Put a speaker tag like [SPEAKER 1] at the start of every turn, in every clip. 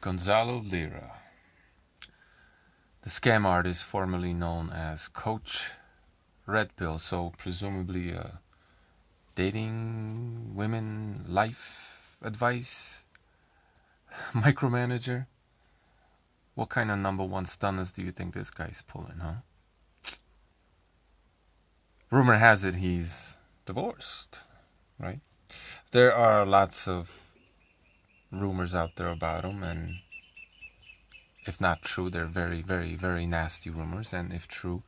[SPEAKER 1] Gonzalo Lira, the scam artist formerly known as Coach Red Pill, so presumably dating women life advice micromanager. What kind of number one stunners do you think this guy's pulling, huh? Rumor has it he's divorced, right? There are lots of rumors out there about him, and if not true, they're very, very, very nasty rumors. And if true,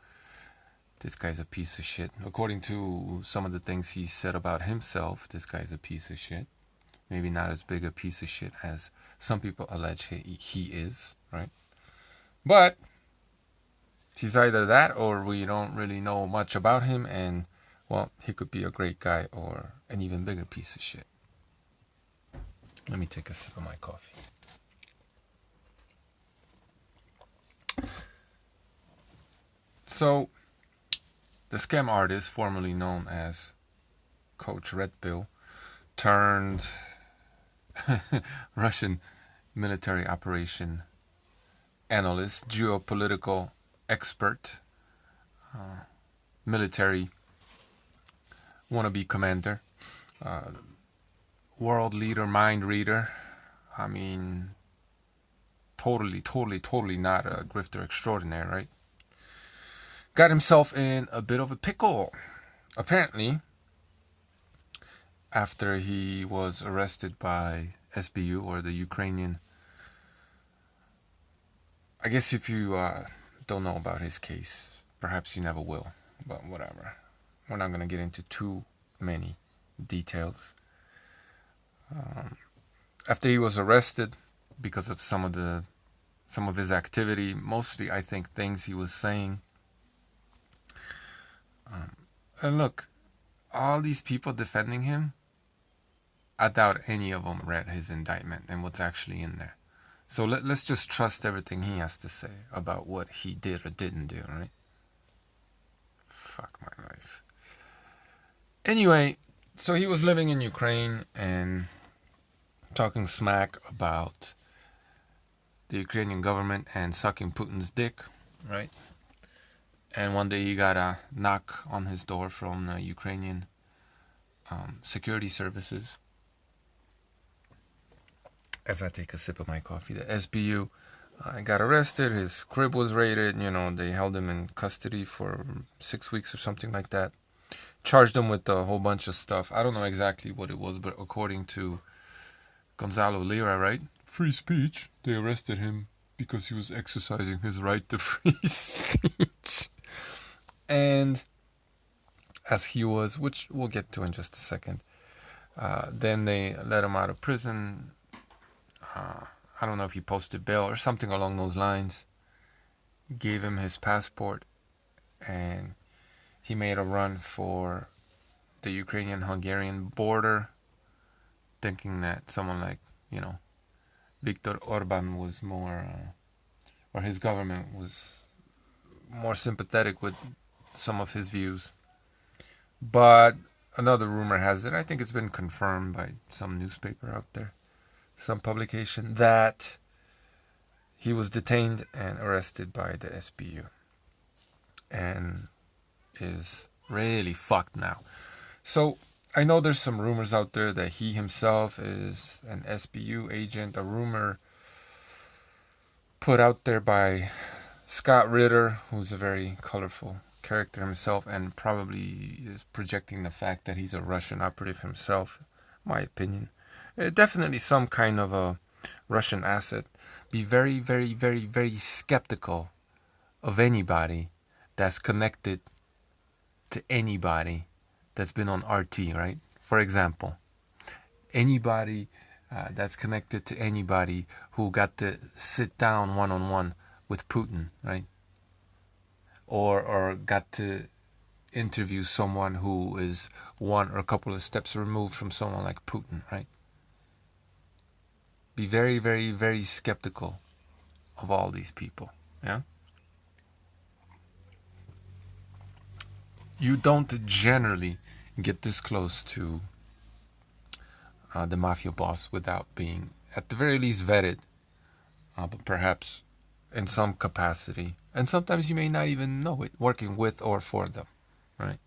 [SPEAKER 1] this guy's a piece of shit. According to some of the things he said about himself, this guy's a piece of shit. Maybe not as big a piece of shit as some people allege he is, right? But he's either that or we don't really know much about him, and, well, he could be a great guy or an even bigger piece of shit. Let me take a sip of my coffee. So, the scam artist, formerly known as Coach Red Pill, turned Russian military operation analyst, geopolitical expert, military wannabe commander, world leader, mind reader. I mean, totally not a grifter extraordinaire, right? Got himself in a bit of a pickle, apparently, after he was arrested by SBU, or the Ukrainian. I guess if you don't know about his case, perhaps you never will, but whatever. We're not going to get into too many details. After he was arrested because of some of his activity, mostly I think things he was saying. And look, all these people defending him, I doubt any of them read his indictment and what's actually in there. So let's just trust everything he has to say about what he did or didn't do, right? Fuck my life. Anyway, so he was living in Ukraine and talking smack about the Ukrainian government and sucking Putin's dick, right? And one day he got a knock on his door from the Ukrainian security services. As I take a sip of my coffee, the SBU got arrested. His crib was raided. They held him in custody for 6 weeks or something like that. Charged him with a whole bunch of stuff. I don't know exactly what it was, but according to Gonzalo Lira, right? Free speech. They arrested him because he was exercising his right to free speech. And as he was, which we'll get to in just a second, then they let him out of prison. I don't know if he posted bail or something along those lines. Gave him his passport, and he made a run for the Ukrainian-Hungarian border, thinking that someone like, Viktor Orban was more, or his government was more sympathetic with some of his views. But another rumor has it, I think it's been confirmed by some newspaper out there, some publication, that he was detained and arrested by the SBU and is really fucked now. So I know there's some rumors out there that he himself is an SBU agent, a rumor put out there by Scott Ritter, who's a very colorful character himself and probably is projecting the fact that he's a Russian operative himself, my opinion. Definitely some kind of a Russian asset. Be very, very, very, very skeptical of anybody that's connected to anybody that's been on RT, right? For example, anybody that's connected to anybody who got to sit down one-on-one with Putin, right? Or got to interview someone who is one or a couple of steps removed from someone like Putin, right? Be very, very, very skeptical of all these people, yeah? You don't generally get this close to the mafia boss without being, at the very least, vetted but perhaps in some capacity. And sometimes you may not even know it, working with or for them, right?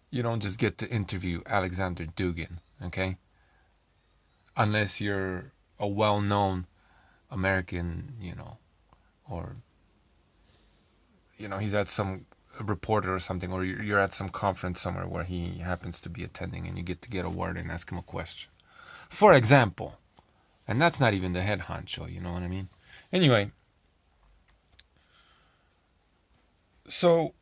[SPEAKER 1] You don't just get to interview Alexander Dugin, okay? Unless you're a well-known American, or he's at some reporter or something, or you're at some conference somewhere where he happens to be attending, and you get a word and ask him a question, for example. And that's not even the head honcho, you know what I mean? Anyway, so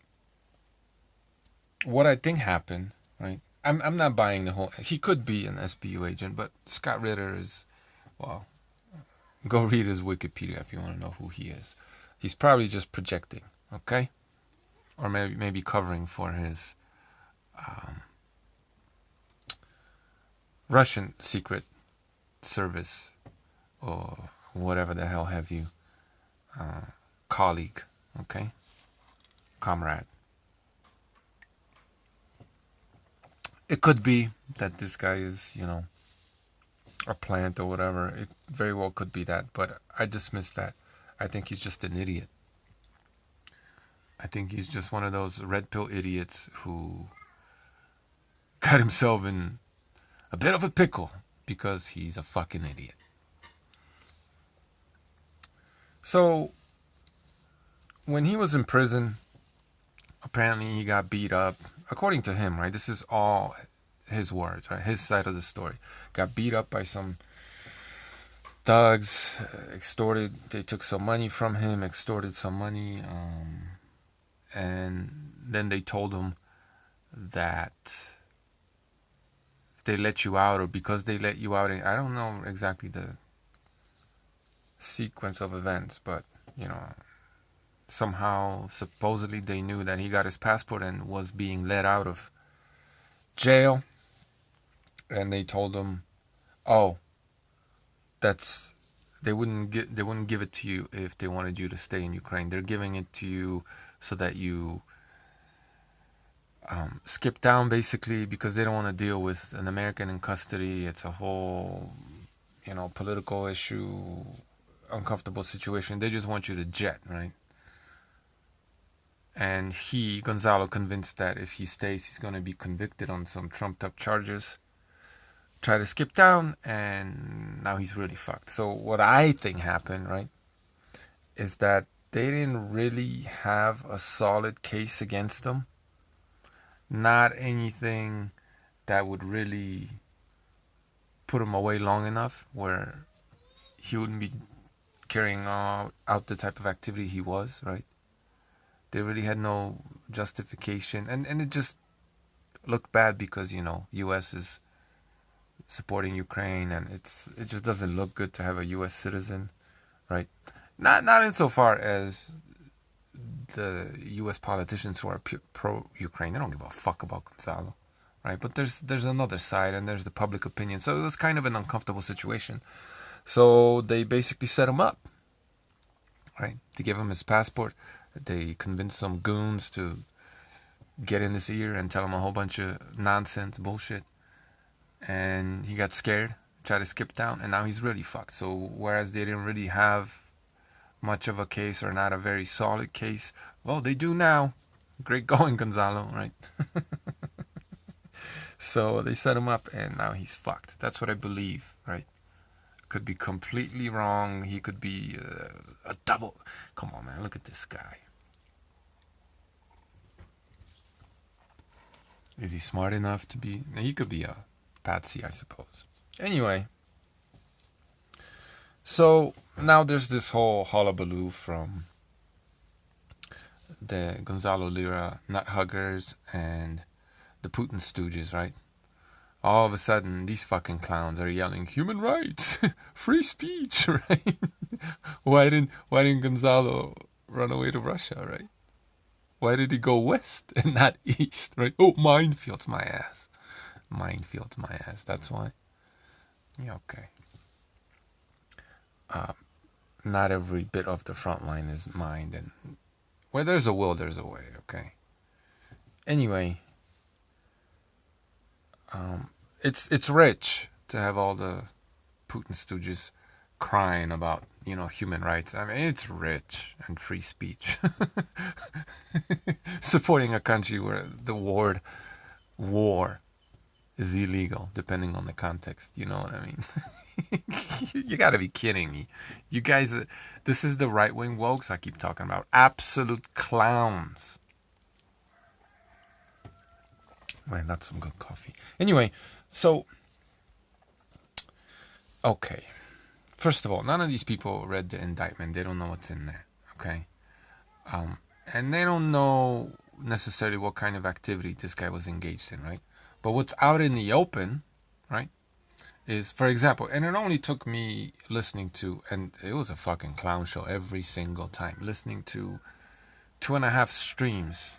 [SPEAKER 1] what I think happened, right? I'm not buying the whole. He could be an SBU agent, but Scott Ritter is, well, go read his Wikipedia if you want to know who he is. He's probably just projecting, okay? Or maybe covering for his Russian secret service or whatever the hell have you, colleague, okay? Comrade. It could be that this guy is, a plant or whatever. It very well could be that, but I dismiss that. I think he's just an idiot. I think he's just one of those red pill idiots who got himself in a bit of a pickle because he's a fucking idiot. So, when he was in prison, apparently he got beat up. According to him, right? This is all his words, right? His side of the story. Got beat up by some thugs, extorted. They took some money from him, extorted some money, and then they told him that if they let you out, or because they let you out, and I don't know exactly the sequence of events, but somehow supposedly they knew that he got his passport and was being let out of jail, and they told him, oh, that's they wouldn't give it to you if they wanted you to stay in Ukraine. They're giving it to you so that you skip down, basically, because they don't want to deal with an American in custody. It's a whole political issue, uncomfortable situation. They just want you to jet, right? And Gonzalo, convinced that if he stays, he's going to be convicted on some trumped up charges. Try to skip down, and now he's really fucked. So what I think happened, right, is that they didn't really have a solid case against him. Not anything that would really put him away long enough where he wouldn't be carrying out the type of activity he was, right? They really had no justification, and it just looked bad because U.S. is supporting Ukraine, and it just doesn't look good to have a U.S. citizen, right? Not insofar as the U.S. politicians who are pro-Ukraine, they don't give a fuck about Gonzalo, right? But there's another side, and there's the public opinion. So it was kind of an uncomfortable situation. So they basically set him up, right? They gave him his passport. They convinced some goons to get in his ear and tell him a whole bunch of nonsense, bullshit. And he got scared, tried to skip down, and now he's really fucked. So whereas they didn't really have much of a case, or not a very solid case, well, they do now. Great going, Gonzalo, right? So they set him up, and now he's fucked. That's what I believe, right? Could be completely wrong. He could be a double. Come on, man. Look at this guy. Is he smart enough to be? He could be a patsy, I suppose. Anyway. So now there's this whole hullabaloo from the Gonzalo Lira nut huggers and the Putin stooges, right? All of a sudden, these fucking clowns are yelling, human rights, free speech, right? Why didn't Gonzalo run away to Russia, right? Why did he go west and not east, right? Oh, minefields, my ass. Minefields, my ass. That's why. Yeah, okay. Not every bit of the front line is mined, and where there's a will, there's a way, okay? Anyway, it's rich to have all the Putin stooges crying about, human rights. I mean, it's rich and free speech. Supporting a country where the word war is illegal, depending on the context. You know what I mean? You gotta be kidding me. You guys, this is the right-wing wokes I keep talking about. Absolute clowns. Man, that's some good coffee. Anyway, so, okay. First of all, none of these people read the indictment. They don't know what's in there, okay? And they don't know necessarily what kind of activity this guy was engaged in, right? But what's out in the open, right, is, for example, and it only took me listening to, and it was a fucking clown show every single time, listening to 2.5 streams,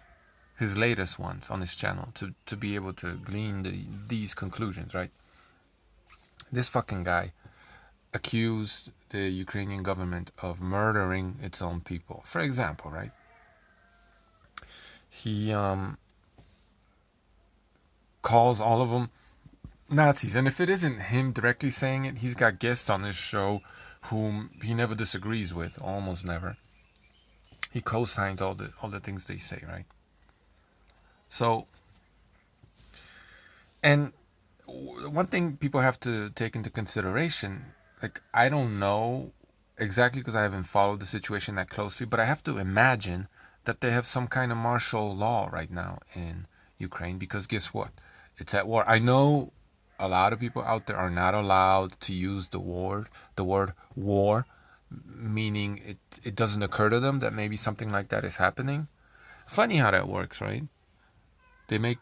[SPEAKER 1] his latest ones on his channel, to be able to glean these conclusions, right? This fucking guy accused the Ukrainian government of murdering its own people. For example, right? He calls all of them Nazis. And if it isn't him directly saying it, he's got guests on his show whom he never disagrees with, almost never. He co-signs all the things they say, right? So, and one thing people have to take into consideration, like, I don't know exactly because I haven't followed the situation that closely, but I have to imagine that they have some kind of martial law right now in Ukraine, because guess what? It's at war. I know a lot of people out there are not allowed to use the word war, meaning it doesn't occur to them that maybe something like that is happening. Funny how that works, right? They make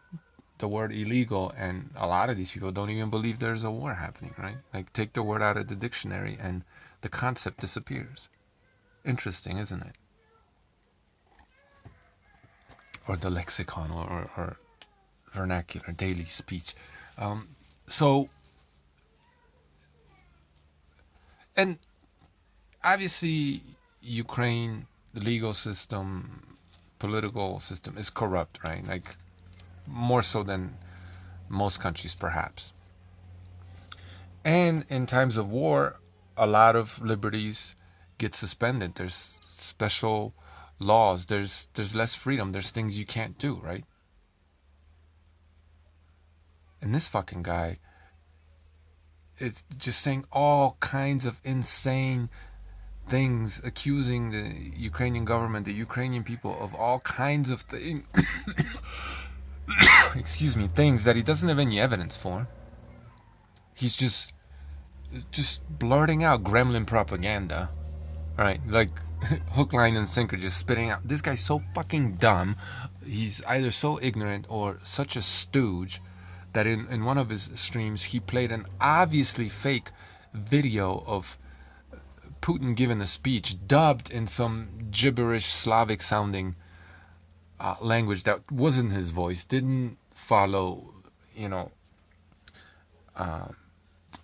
[SPEAKER 1] the word illegal, and a lot of these people don't even believe there's a war happening, right? Like, take the word out of the dictionary and the concept disappears. Interesting, isn't it? Or the lexicon, or vernacular, daily speech. So, and obviously Ukraine, the legal system, political system is corrupt, right? Like, more so than most countries, perhaps. And in times of war, a lot of liberties get suspended. There's special laws. There's less freedom. There's things you can't do, right? And this fucking guy is just saying all kinds of insane things, accusing the Ukrainian government, the Ukrainian people, of all kinds of things. Excuse me, things that he doesn't have any evidence for. He's just blurting out gremlin propaganda, right? Like, hook, line, and sinker, just spitting out. This guy's so fucking dumb. He's either so ignorant or such a stooge that in one of his streams he played an obviously fake video of Putin giving a speech dubbed in some gibberish Slavic sounding language that wasn't his voice, didn't follow,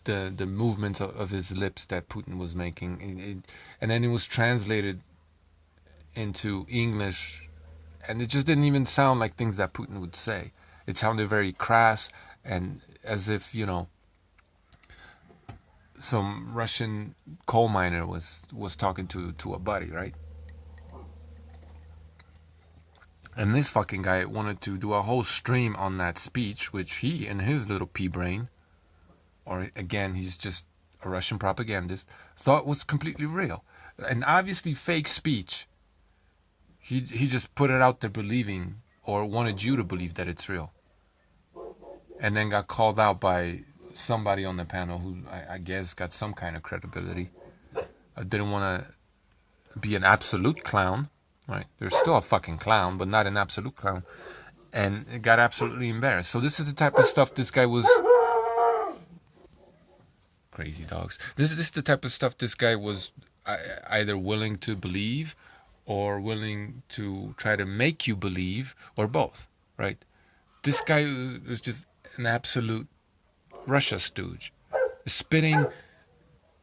[SPEAKER 1] the movements of his lips that Putin was making, and then it was translated into English, and it just didn't even sound like things that Putin would say. It sounded very crass, and as if, some Russian coal miner was talking to a buddy, right? And this fucking guy wanted to do a whole stream on that speech, which he, in his little pea brain, or again, he's just a Russian propagandist, thought was completely real. An obviously fake speech. He just put it out there believing, or wanted you to believe, that it's real. And then got called out by somebody on the panel who I guess got some kind of credibility. I didn't want to be an absolute clown, right? There's still a fucking clown, but not an absolute clown. And it got absolutely embarrassed. So this is the type of stuff this guy was... Crazy dogs. This is the type of stuff this guy was either willing to believe or willing to try to make you believe, or both, right? This guy was just an absolute Russia stooge, spitting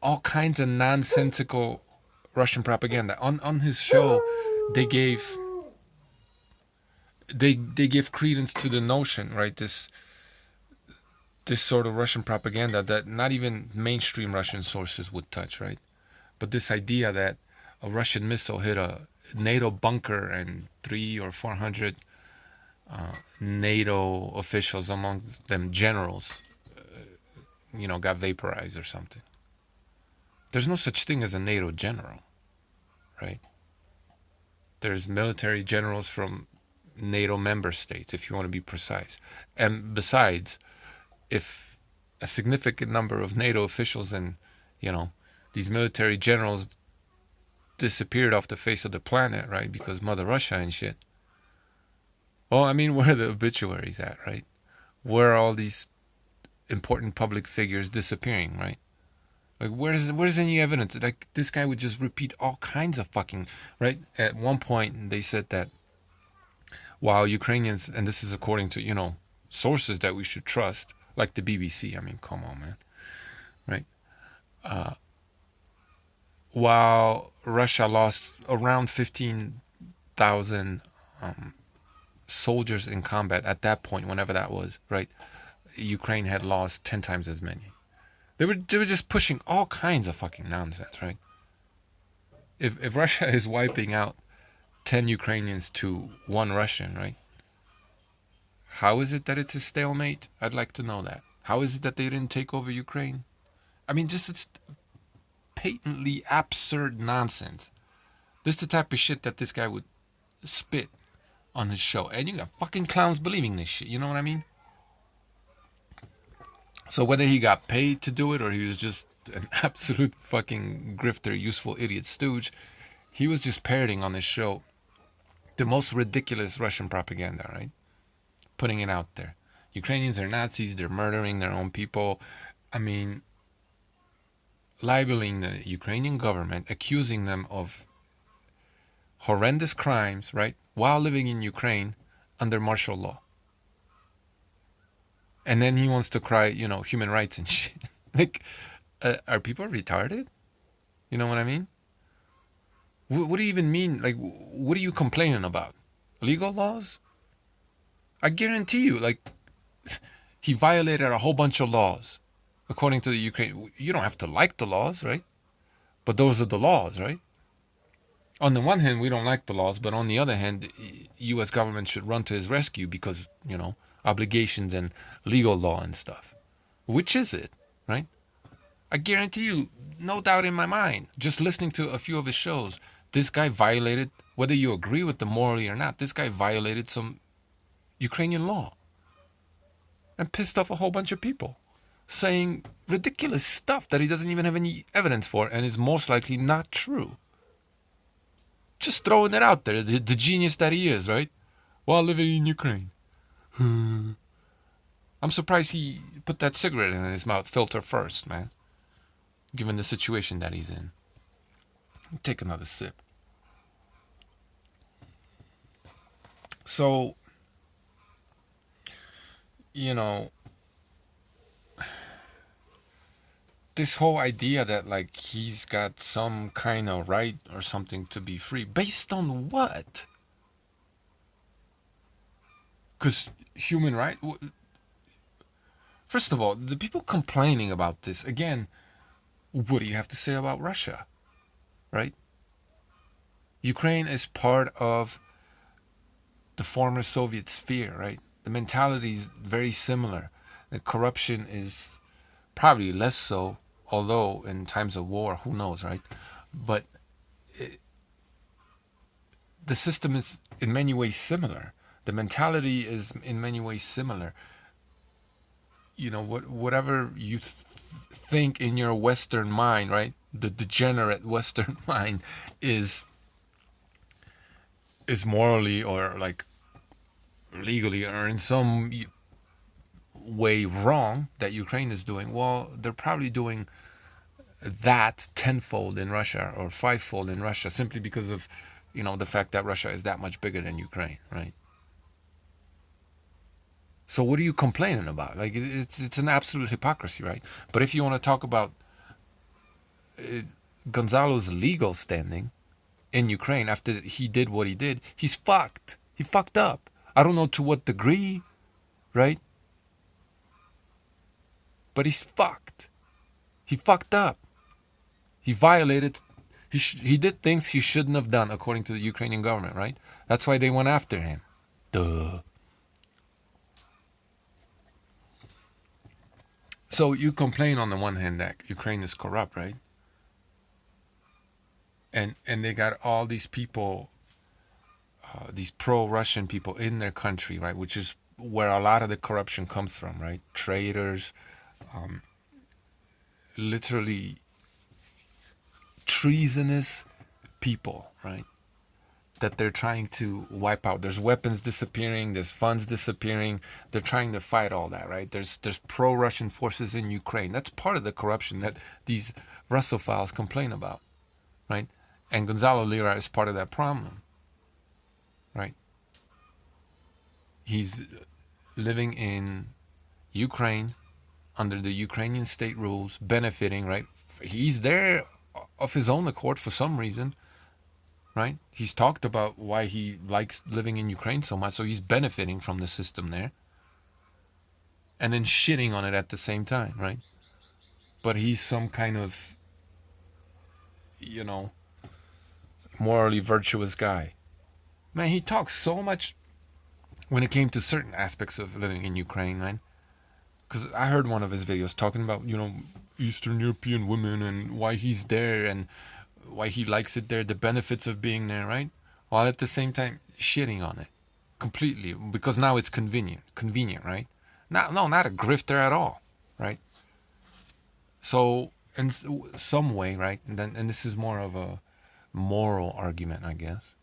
[SPEAKER 1] all kinds of nonsensical Russian propaganda. On his show, they gave credence to the notion, right? this sort of Russian propaganda that not even mainstream Russian sources would touch, right? But this idea that a Russian missile hit a NATO bunker and 300 or 400 NATO officials, among them generals, got vaporized or something. There's no such thing as a NATO general, right? There's military generals from NATO member states, if you want to be precise. And besides, if a significant number of NATO officials and, these military generals disappeared off the face of the planet, right, because Mother Russia and shit. Well, I mean, where are the obituaries at, right? Where are all these important public figures disappearing, right? Like, where's any evidence? Like, this guy would just repeat all kinds of fucking, right? At one point, they said that while Ukrainians, and this is according to, sources that we should trust, like the BBC, I mean, come on, man, right? While Russia lost around 15,000 soldiers in combat at that point, whenever that was, right? Ukraine had lost 10 times as many. They were just pushing all kinds of fucking nonsense, right? If Russia is wiping out 10 Ukrainians to 1 Russian, right? How is it that it's a stalemate? I'd like to know that. How is it that they didn't take over Ukraine? I mean, just it's patently absurd nonsense. This is the type of shit that this guy would spit on his show. And you got fucking clowns believing this shit, you know what I mean? So whether he got paid to do it or he was just an absolute fucking grifter, useful idiot stooge, he was just parroting on this show the most ridiculous Russian propaganda, right? Putting it out there. Ukrainians are Nazis, they're murdering their own people. I mean, libeling the Ukrainian government, accusing them of horrendous crimes, right? While living in Ukraine under martial law. And then he wants to cry, human rights and shit. Like, are people retarded? You know what I mean? What do you even mean? Like, what are you complaining about? Legal laws? I guarantee you, like, he violated a whole bunch of laws. According to the Ukraine, you don't have to like the laws, right? But those are the laws, right? On the one hand, we don't like the laws, but on the other hand, U.S. government should run to his rescue because, obligations and legal law and stuff. Which is it, right? I guarantee you, no doubt in my mind, just listening to a few of his shows, this guy violated, whether you agree with them morally or not, this guy violated some Ukrainian law and pissed off a whole bunch of people, saying ridiculous stuff that he doesn't even have any evidence for and is most likely not true. Just throwing it out there, the genius that he is, right? While living in Ukraine. I'm surprised he put that cigarette in his mouth filter first, man. Given the situation that he's in. Take another sip. So, this whole idea that, like, he's got some kind of right or something to be free. Based on what? Because human right? First of all, the people complaining about this, again, what do you have to say about Russia? Right? Ukraine is part of the former Soviet sphere, right? The mentality is very similar. The corruption is probably less so, although in times of war, who knows, right? But the system is in many ways similar. The mentality is in many ways similar. Whatever you think in your Western mind, right? The degenerate Western mind is morally or like legally or in some way wrong that Ukraine is doing. Well, they're probably doing that tenfold in Russia or fivefold in Russia simply because of, the fact that Russia is that much bigger than Ukraine, right? So what are you complaining about? Like, it's an absolute hypocrisy, right? But if you want to talk about Gonzalo's legal standing in Ukraine after he did what he did, he's fucked. He fucked up. I don't know to what degree, right? But he's fucked. He fucked up. He violated. He did things he shouldn't have done, according to the Ukrainian government, right? That's why they went after him. Duh. So you complain on the one hand that Ukraine is corrupt, right? And they got all these people, these pro-Russian people in their country, right? Which is where a lot of the corruption comes from, right? Traitors, literally treasonous people, right? That they're trying to wipe out. There's weapons disappearing, there's funds disappearing. They're trying to fight all that, right? There's pro-Russian forces in Ukraine. That's part of the corruption that these Russophiles complain about, right? And Gonzalo Lira is part of that problem, right? He's living in Ukraine under the Ukrainian state rules, benefiting, right? He's there of his own accord for some reason, right? He's talked about why he likes living in Ukraine so much, so he's benefiting from the system there. And then shitting on it at the same time, right? But he's some kind of, morally virtuous guy. Man, he talks so much when it came to certain aspects of living in Ukraine, man. Because I heard one of his videos talking about, Eastern European women and why he's there and why he likes it there, the benefits of being there, right? While at the same time shitting on it completely because now it's convenient, right? Not a grifter at all, right? So in some way, right? And this is more of a moral argument, I guess.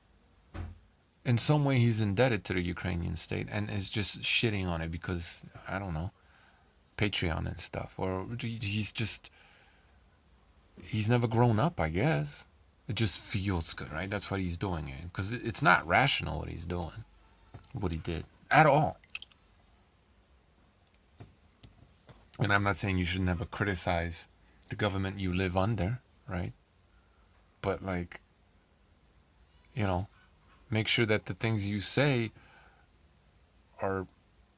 [SPEAKER 1] In some way, he's indebted to the Ukrainian state and is just shitting on it because, I don't know, Patreon and stuff. Or he's never grown up, I guess. It just feels good, right? That's what he's doing. Because it's not rational what he's doing, what he did, at all. And I'm not saying you should never criticize the government you live under, right? But, make sure that the things you say are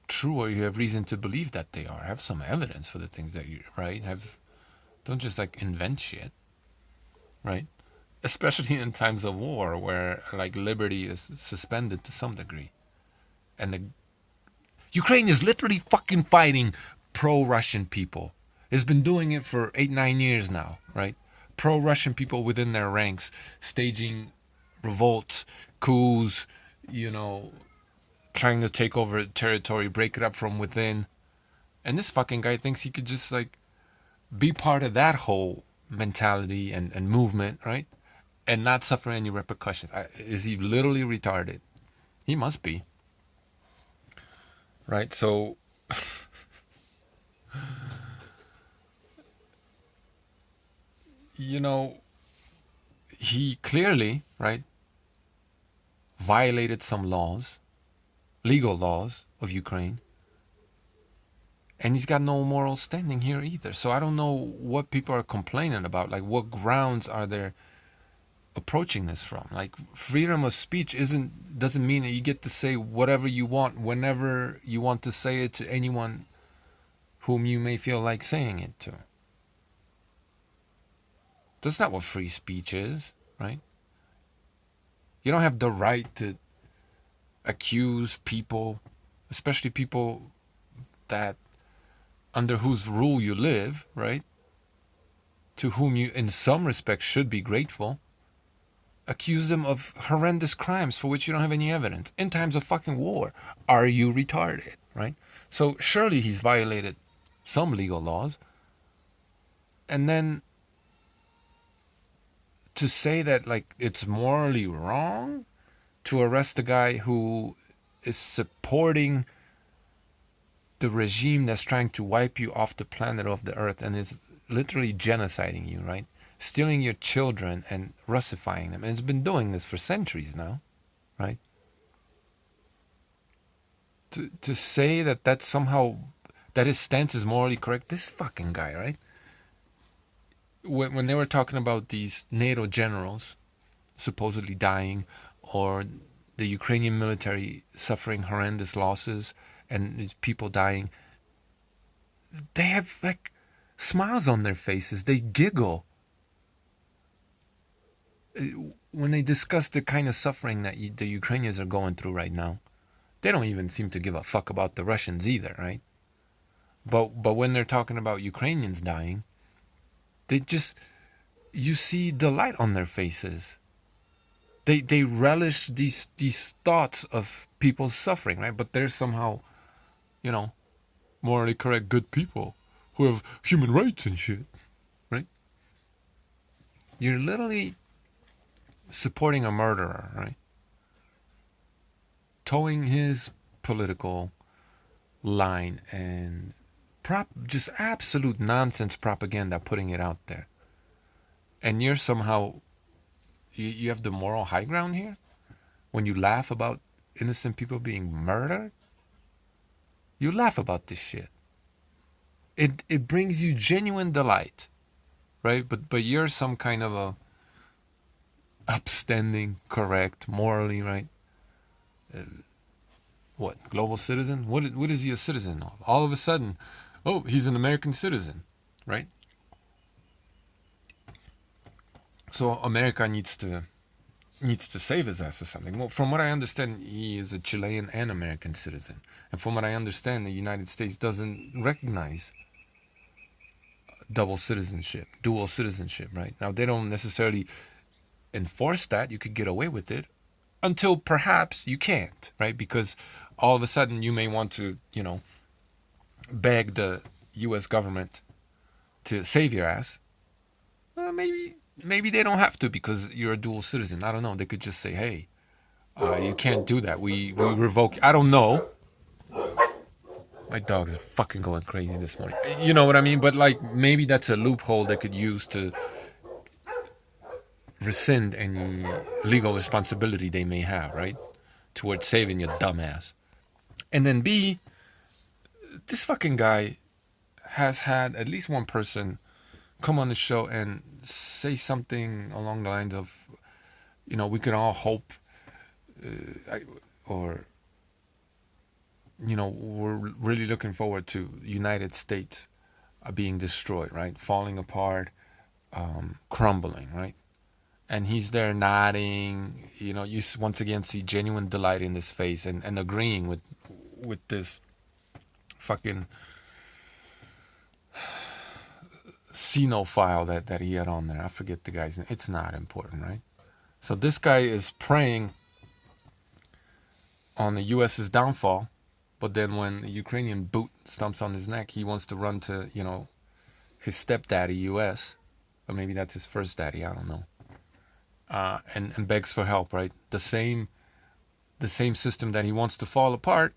[SPEAKER 1] true or you have reason to believe that they are. Have some evidence for the things that you, right? Don't just invent shit, right? Especially in times of war where liberty is suspended to some degree. And the Ukraine is literally fucking fighting pro-Russian people. It's been doing it for 8-9 years now, right? Pro-Russian people within their ranks staging revolts, coups, trying to take over territory, break it up from within. And this fucking guy thinks he could just be part of that whole mentality and movement, right? And not suffer any repercussions. Is he literally retarded? He must be. Right? So he clearly, right, violated some laws, legal laws of Ukraine. And he's got no moral standing here either. So I don't know what people are complaining about. What grounds are there approaching this from? Freedom of speech doesn't mean that you get to say whatever you want whenever you want to say it to anyone whom you may feel like saying it to. That's not what free speech is, right? You don't have the right to accuse people, especially people that under whose rule you live, right? To whom you in some respects should be grateful. Accuse them of horrendous crimes for which you don't have any evidence. In times of fucking war, are you retarded, right? So surely he's violated some legal laws. And then to say that it's morally wrong to arrest a guy who is supporting the regime that's trying to wipe you off the planet of the earth and is literally genociding you, right? Stealing your children and Russifying them. And it's been doing this for centuries now, right? To say that somehow, that his stance is morally correct, this fucking guy, right? When they were talking about these NATO generals supposedly dying, or the Ukrainian military suffering horrendous losses and people dying, they have like smiles on their faces. They giggle when they discuss the kind of suffering that the Ukrainians are going through right now. They don't even seem to give a fuck about the Russians either, right? But when they're talking about Ukrainians dying, they just, you see delight on their faces. They relish these thoughts of people's suffering, right? But they're somehow, you know, morally correct, good people who have human rights and shit, right? You're literally supporting a murderer, right? Towing his political line and just absolute nonsense propaganda, putting it out there. And you're somehow, you have the moral high ground here when you laugh about innocent people being murdered. You laugh about this shit. It brings you genuine delight, right? But you're some kind of a upstanding, correct, morally, right? What, global citizen? What is he a citizen of? All of a sudden, oh, he's an American citizen, right? So America needs to save his ass or something. Well, from what I understand, he is a Chilean and American citizen. And from what I understand, the United States doesn't recognize dual citizenship, right? Now, they don't necessarily enforce that. You could get away with it until perhaps you can't, right? Because all of a sudden you may want to, beg the U.S. government to save your ass. Maybe they don't have to because you're a dual citizen. I don't know. They could just say, hey, you can't do that. We revoke. I don't know. My dog is fucking going crazy this morning. You know what I mean? But like, maybe that's a loophole they could use to rescind any legal responsibility they may have, right? Towards saving your dumbass. And then B, this fucking guy has had at least one person come on the show and say something along the lines of, we can all hope, or, we're really looking forward to United States being destroyed, right? Falling apart, crumbling, right? And he's there nodding, you once again see genuine delight in his face and agreeing with this fucking xenophile that he had on there. I forget the guy's name. It's not important, right? So this guy is praying on the U.S.'s downfall, but then when the Ukrainian boot stumps on his neck, he wants to run to, his stepdaddy, U.S., or maybe that's his first daddy, I don't know, and begs for help, right? The same system that he wants to fall apart,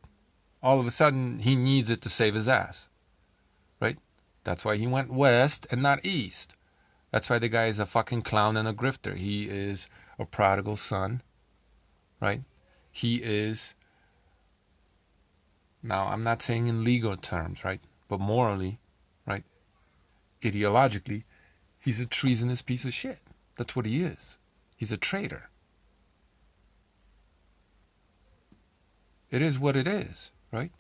[SPEAKER 1] all of a sudden he needs it to save his ass, right? That's why he went west and not east. That's why the guy is a fucking clown and a grifter. He is a prodigal son, right? He is, now I'm not saying in legal terms, right? But morally, right? Ideologically, he's a treasonous piece of shit. That's what he is. He's a traitor. It is what it is, right?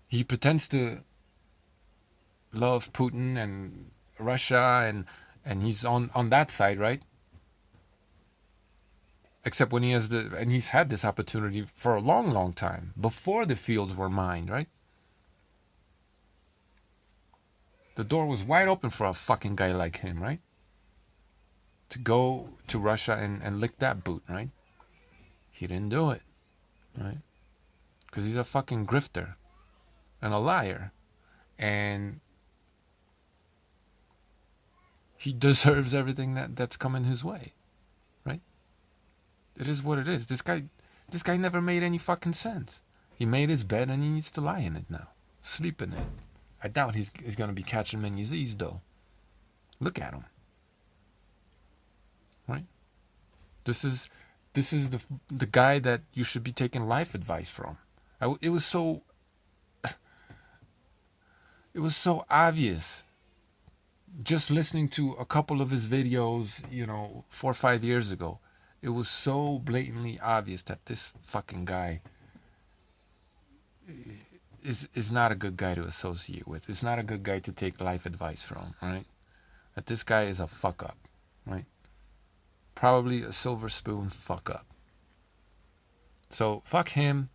[SPEAKER 1] He pretends to love Putin and Russia and he's on that side, right? Except when he's had this opportunity for a long, long time, before the fields were mined, right? The door was wide open for a fucking guy like him, right? To go to Russia and lick that boot, right? He didn't do it, right? Because he's a fucking grifter and a liar. And he deserves everything that's coming his way, right? It is what it is. This guy never made any fucking sense. He made his bed and he needs to lie in it now. Sleep in it. I doubt he's going to be catching many Z's, though. Look at him. Right? This is the guy that you should be taking life advice from. It was so obvious. Just listening to a couple of his videos, 4 or 5 years ago, it was so blatantly obvious that this fucking guy is not a good guy to associate with. It's not a good guy to take life advice from, right? That this guy is a fuck up, right? Probably a silver spoon fuck up. So fuck him.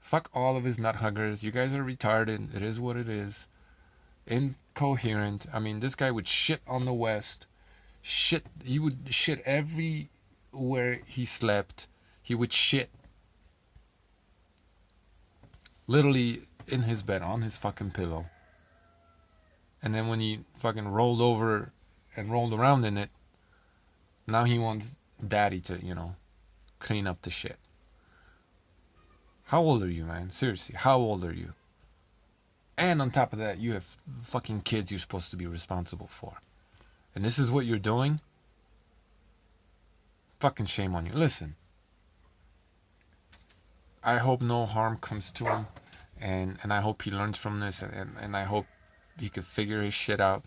[SPEAKER 1] Fuck all of his nut huggers. You guys are retarded. It is what it is. Incoherent. I mean, this guy would shit on the West. Shit. He would shit everywhere he slept. He would shit literally in his bed, on his fucking pillow. And then when he fucking rolled over and rolled around in it, now he wants daddy to, clean up the shit. How old are you, man? Seriously, how old are you? And on top of that, you have fucking kids you're supposed to be responsible for. And this is what you're doing? Fucking shame on you. Listen, I hope no harm comes to him. And I hope he learns from this. And I hope he could figure his shit out,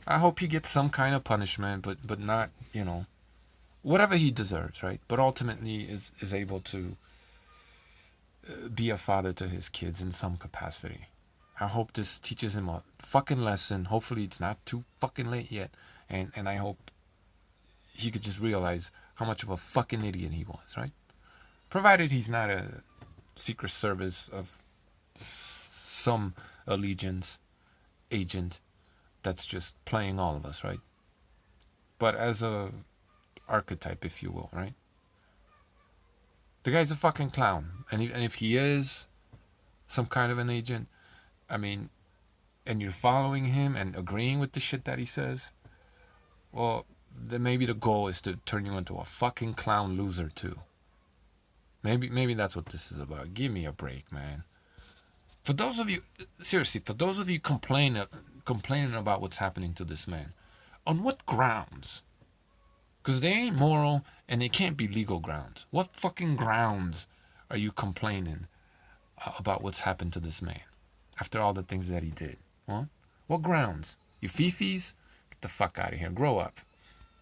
[SPEAKER 1] I hope he gets some kind of punishment, but not, whatever he deserves, right? But ultimately is able to be a father to his kids in some capacity. I hope this teaches him a fucking lesson. Hopefully it's not too fucking late yet. And I hope he could just realize how much of a fucking idiot he was, right? Provided he's not a Secret Service of some allegiance agent that's just playing all of us, right? But as a archetype, if you will, right? The guy's a fucking clown. And if he is some kind of an agent, I mean, and you're following him and agreeing with the shit that he says, well, then maybe the goal is to turn you into a fucking clown loser too. Maybe that's what this is about. Give me a break, man. For those of you, seriously, for those of you complaining about what's happening to this man, on what grounds? Because they ain't moral and they can't be legal grounds. What fucking grounds are you complaining about what's happened to this man after all the things that he did? Huh? What grounds? You fifis? Get the fuck out of here. Grow up.